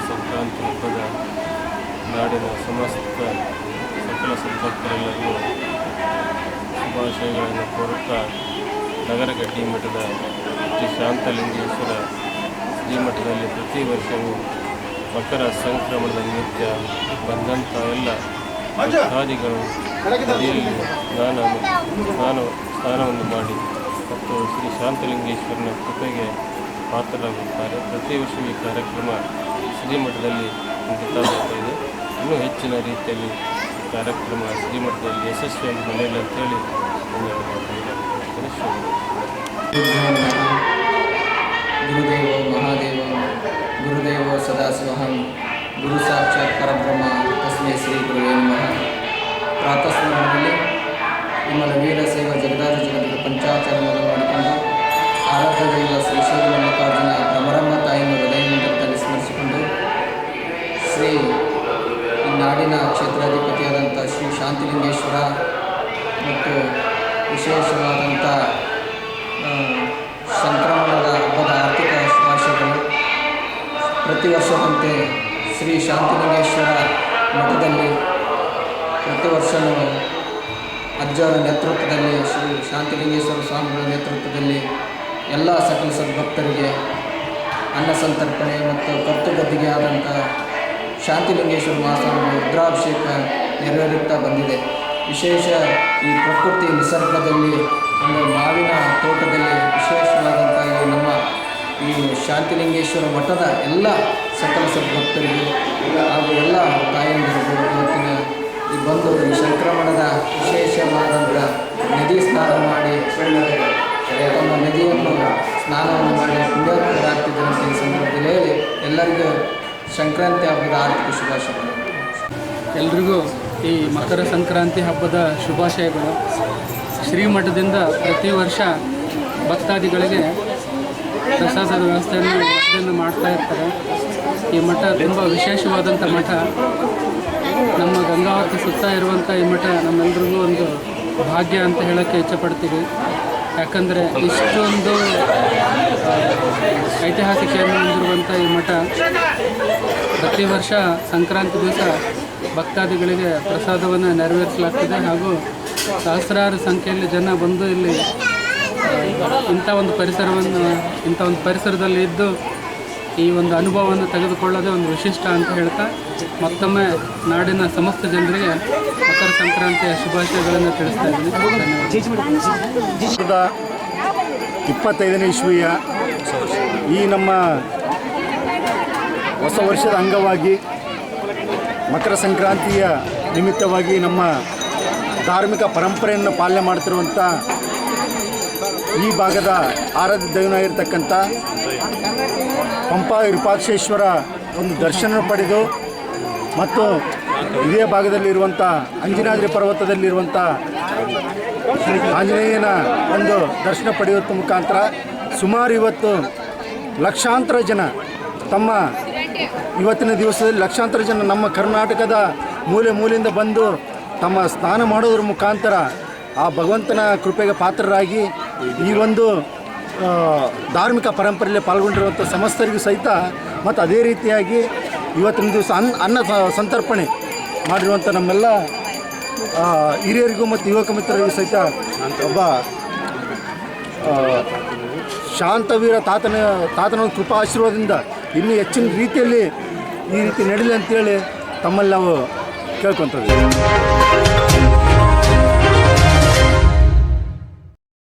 ಸಂಕ್ರಾಂತಿ ಹಬ್ಬದ ನಾಡಿನ ಸಮಸ್ತ ಸಕಲ ಸದ್ಭಕ್ತರೆಲ್ಲರಿಗೂ ಶುಭಾಶಯಗಳನ್ನು ಕೋರುತ್ತಾ ನಗರ ಗಟ್ಟಿ ಮಠದ ಶ್ರೀ ಶಾಂತಲಿಂಗೇಶ್ವರ ಶ್ರೀಮಠದಲ್ಲಿ ಪ್ರತಿ ವರ್ಷವೂ ಮಕರ ಸಂಕ್ರಮಣದ ನಿಮಿತ್ತ ಬಂದಂಥ ಎಲ್ಲ ಭಕ್ತಾದಿಗಳು ನದಿಯಲ್ಲಿ ಸ್ನಾನವನ್ನು ಮಾಡಿ ಮತ್ತು ಶ್ರೀ ಶಾಂತಲಿಂಗೇಶ್ವರನ ಕೃಪೆಗೆ ಪಾತ್ರರಾಗುತ್ತಾರೆ. ಪ್ರತಿ ವರ್ಷವೂ ಈ ಕಾರ್ಯಕ್ರಮ ಶ್ರೀಮಠದಲ್ಲಿ ನಡೀತಾ ಇದೆ. ಇನ್ನೂ ಹೆಚ್ಚಿನ ರೀತಿಯಲ್ಲಿ ಈ ಕಾರ್ಯಕ್ರಮ ಶ್ರೀಮಠದಲ್ಲಿ ಯಶಸ್ವಿಯಾಗಿ ನಡೆಯಲಿ ಅಂತೇಳಿ ಗುರುದೇವೋ ಮಹಾದೇವ ಗುರುದೇವೋ ಸದಾಶಿವಹಂ ಗುರು ಸಾಕ್ಷಾತ್ ಪರಬ್ರಹ್ಮ ತಸ್ಮೈ ಶ್ರೀ ಗುರುವೇ ನಮಃ. ಪ್ರಾತಃ ಸ್ಮರಣೆಯಲ್ಲಿ ವಿಮಲ ವೀರ ಸೇವಾ ಜಗದಾದ ಜಗತ್ತಿನ ಪಂಚಾಚರಣೆಗಳನ್ನು ಮಾಡಿಕೊಂಡು ಆರಾಧ್ಯ ದೈವ ಶ್ರೀ ಶೈವ ಮಲ್ಲಿಕಾರ್ಜುನ ಭ್ರಮರಮ್ಮ ತಾಯಿಯನ್ನು ಹೃದಯದಲ್ಲಿ ಸ್ಮರಿಸಿಕೊಂಡು ಶ್ರೀ ಈ ನಾಡಿನ ಕ್ಷೇತ್ರಾಧಿಪತಿಯಾದಂಥ ಶ್ರೀ ಶಾಂತಲಿಂಗೇಶ್ವರ ಮತ್ತು ವಿಶೇಷವಾದಂಥ ಸಂಕ್ರಮಣದ ಹಬ್ಬದ ಆರ್ಥಿಕ ಶುಭಾಶಯಗಳು. ಪ್ರತಿ ವರ್ಷದಂತೆ ಶ್ರೀ ಶಾಂತಲಿಂಗೇಶ್ವರ ಮಠದಲ್ಲಿ ಪ್ರತಿ ವರ್ಷವೂ ಅಜ್ಜರ ನೇತೃತ್ವದಲ್ಲಿ ಶ್ರೀ ಶಾಂತಲಿಂಗೇಶ್ವರ ಸ್ವಾಮಿಗಳ ನೇತೃತ್ವದಲ್ಲಿ ಎಲ್ಲ ಸಕಲ ಸದ್ಭಕ್ತರಿಗೆ ಅನ್ನ ಸಂತರ್ಪಣೆ ಮತ್ತು ಕರ್ತುಗದ್ದಿಗೆ ಆದಂಥ ಶಾಂತಲಿಂಗೇಶ್ವರ ಮಹಾಸ್ವಾಮಿಗಳ ರುದ್ರಾಭಿಷೇಕ ನೆರವೇರುತ್ತಾ ಬಂದಿದೆ. ವಿಶೇಷ ಈ ಪ್ರಕೃತಿ ನಿಸರ್ಗದಲ್ಲಿ ಒಂದು ಮಾವಿನ ತೋಟದಲ್ಲಿ ವಿಶೇಷವಾದಂಥ ನಮ್ಮ ಈ ಶಾಂತಲಿಂಗೇಶ್ವರ ಮಠದ ಎಲ್ಲ ಸಕಲ ಸದ್ಭಕ್ತರಿಗೂ ಹಾಗೂ ಎಲ್ಲ ತಾಯಂದಿರಿಗೂ ಇವತ್ತಿನ ಈ ಬಂದು ಈ ಸಂಕ್ರಮಣದ ವಿಶೇಷವಾದಂಥ ನದಿ ಸ್ನಾನ ಮಾಡಿ ತಮ್ಮ ನದಿಯನ್ನು ಸ್ನಾನವನ್ನು ಮಾಡಿ ಪುಣ್ಯೋತ್ಪರಾಗ್ತಿದ್ದಂಥ ಈ ಸಂದರ್ಭದಲ್ಲಿ ಎಲ್ಲರಿಗೂ ಸಂಕ್ರಾಂತಿ ಹಬ್ಬದ ಆರ್ಥಿಕ ಶುಭಾಶಯಗಳು. ಎಲ್ರಿಗೂ ಈ ಮಕರ ಸಂಕ್ರಾಂತಿ ಹಬ್ಬದ ಶುಭಾಶಯಗಳು. ಶ್ರೀಮಠದಿಂದ ಪ್ರತಿ ವರ್ಷ ಭಕ್ತಾದಿಗಳಿಗೆ ಪ್ರಸಾದದ ವ್ಯವಸ್ಥೆಯನ್ನು ಮಾಡ್ತಾ ಇರ್ತಾರೆ. ಈ ಮಠ ತುಂಬ ವಿಶೇಷವಾದಂಥ ಮಠ. ನಮ್ಮ ಗಂಗಾವತಿ ಸುತ್ತ ಇರುವಂಥ ಈ ಮಠ ನಮ್ಮೆಲ್ರಿಗೂ ಒಂದು ಭಾಗ್ಯ ಅಂತ ಹೇಳೋಕ್ಕೆ ಇಚ್ಛಪಡ್ತೀವಿ. ಯಾಕಂದರೆ ಇಷ್ಟೊಂದು ಐತಿಹಾಸಿಕೆಯನ್ನು ಹೊಂದಿರುವಂಥ ಈ ಮಠ ಪ್ರತಿ ವರ್ಷ ಸಂಕ್ರಾಂತಿ ದಿವಸ ಭಕ್ತಾದಿಗಳಿಗೆ ಪ್ರಸಾದವನ್ನು ನೆರವೇರಿಸಲಾಗ್ತದೆ. ಹಾಗೂ ಸಹಸ್ರಾರು ಸಂಖ್ಯೆಯಲ್ಲಿ ಜನ ಬಂದು ಇಲ್ಲಿ ಇಂಥ ಒಂದು ಪರಿಸರದಲ್ಲಿ ಇದ್ದು ಈ ಒಂದು ಅನುಭವವನ್ನು ತೆಗೆದುಕೊಳ್ಳೋದೇ ಒಂದು ವಿಶಿಷ್ಟ ಅಂತ ಹೇಳ್ತಾ ಮತ್ತೊಮ್ಮೆ ನಾಡಿನ ಸಮಸ್ತ ಜನರಿಗೆ ಮಕರ ಸಂಕ್ರಾಂತಿಯ ಶುಭಾಶಯಗಳನ್ನು ತಿಳಿಸ್ತಾ ಇದ್ದೀನಿ. ಧನ್ಯವಾದ. 25ನೇ ಇಸ್ವಿಯ ಈ ನಮ್ಮ ಹೊಸ ವರ್ಷದ ಅಂಗವಾಗಿ ಮಕರ ಸಂಕ್ರಾಂತಿಯ ನಿಮಿತ್ತವಾಗಿ ನಮ್ಮ ಧಾರ್ಮಿಕ ಪರಂಪರೆಯನ್ನು ಪಾಲನೆ ಮಾಡ್ತಿರುವಂಥ ಈ ಭಾಗದ ಆರಾಧ್ಯ ದೈವನಾಗಿರ್ತಕ್ಕಂಥ ಪಂಪಾ ವಿರೂಪಾಕ್ಷೇಶ್ವರ ಒಂದು ದರ್ಶನ ಪಡೆದು ಮತ್ತು ಇದೇ ಭಾಗದಲ್ಲಿರುವಂಥ ಅಂಜನಾದ್ರಿ ಪರ್ವತದಲ್ಲಿರುವಂಥ ಆಂಜನೇಯನ ಒಂದು ದರ್ಶನ ಪಡೆಯುವ ಮುಖಾಂತರ ಸುಮಾರು ಇವತ್ತು ಲಕ್ಷಾಂತರ ಜನ ತಮ್ಮ ಇವತ್ತಿನ ದಿವಸದಲ್ಲಿ ಲಕ್ಷಾಂತರ ಜನ ನಮ್ಮ ಕರ್ನಾಟಕದ ಮೂಲೆ ಮೂಲೆಯಿಂದ ಬಂದು ತಮ್ಮ ಸ್ನಾನ ಮಾಡೋದ್ರ ಮುಖಾಂತರ ಆ ಭಗವಂತನ ಕೃಪೆಗೆ ಪಾತ್ರರಾಗಿ ಈ ಒಂದು ಧಾರ್ಮಿಕ ಪರಂಪರೆಯಲ್ಲಿ ಪಾಲ್ಗೊಂಡಿರುವಂಥ ಸಮಸ್ತರಿಗೂ ಸಹಿತ ಮತ್ತು ಅದೇ ರೀತಿಯಾಗಿ ಇವತ್ತಿನ ದಿವಸ ಅನ್ನ ಸಂತರ್ಪಣೆ ಮಾಡಿರುವಂಥ ನಮ್ಮೆಲ್ಲ ಹಿರಿಯರಿಗೂ ಮತ್ತು ಯುವಕ ಮಿತ್ರರಿಗೂ ಸಹಿತ ಒಬ್ಬ ಶಾಂತವೀರ ತಾತನ ಒಂದು ಕೃಪಾ ಆಶೀರ್ವಾದದಿಂದ ಇನ್ನೂ ಹೆಚ್ಚಿನ ರೀತಿಯಲ್ಲಿ ಈ ರೀತಿ ನಡೀಲಿ ಅಂತೇಳಿ ತಮ್ಮಲ್ಲಿ ನಾವು ಕೇಳ್ಕೊತೀವಿ.